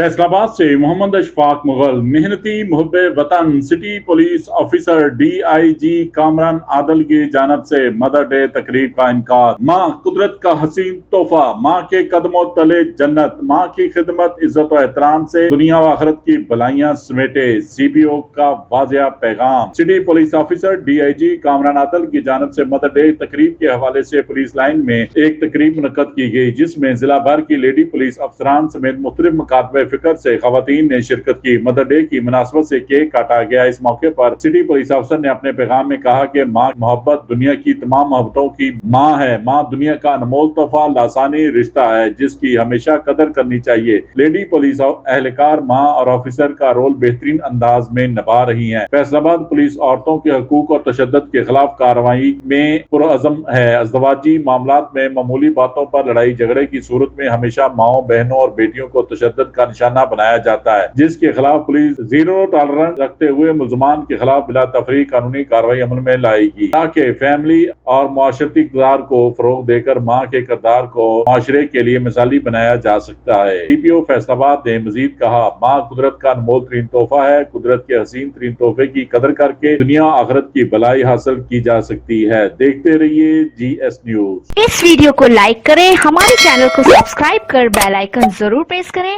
फैसलाबाद से मोहम्मद अशफाक मुगल, मेहनती मुहब्बे वतन city police officer DIG Kamran Adil की जानब से मदर डे तकरीब का इनकार। माँ कुदरत का हसीन तोहफा, माँ के कदमों तले जन्नत, माँ की खिदमत इज्जत और एहतराम से दुनिया व आखिरत की भलाइयां समेटे, CBO का वाजिया पैगाम। City police officer DIG Kamran Adil की जानब से मदर डे तकरीब के हवाले से पुलिस लाइन में एक तकरीब मुनक्कद की गई, जिसमें जिला भर की लेडी पुलिस अफसरान समेत मुख्तलिफ मकातबे फिक्र से खवातीन ने शिरकत की। मदर डे की मुनासबत से केक काटा गया। इस मौके पर सिटी पुलिस अफसर ने अपने पैगाम में कहा कि माँ मोहब्बत दुनिया की तमाम मोहब्बतों की माँ है। माँ दुनिया का अनमोल तोहफा, लासानी रिश्ता है जिसकी हमेशा कदर करनी चाहिए। लेडी पुलिस एहलकार माँ और ऑफिसर का रोल बेहतरीन अंदाज में निभा रही है। फैसलाबाद पुलिस औरतों के हकूक और तशद्दुद के खिलाफ कार्रवाई में पुरअज़म है। अज़दवाजी मामलात में मामूली बातों पर लड़ाई झगड़े की सूरत में हमेशा माओ, बहनों और बेटियों को तशद्दुद का निशाना बनाया जाता है, जिसके खिलाफ पुलिस जीरो टॉलरेंस रखते हुए मुल्ज़मान के खिलाफ बिला तफरीक कानूनी कार्रवाई अमल में लाएगी, ताकि फैमिली और मुआशरती किरदार को फरोग देकर माँ के किरदार को मुआशरे के लिए मिसाली बनाया जा सकता है। CPO फैसलाबाद ने मजीद कहा, माँ कुदरत का अनमोल तरीन तोहफा है। कुदरत के हसीन तरीन तोहफे की कदर करके दुनिया आखिरत की भलाई हासिल की जा सकती है। देखते रहिए GS न्यूज। इस वीडियो को लाइक करें, हमारे चैनल को सब्सक्राइब कर बेल आइकन जरूर प्रेस करें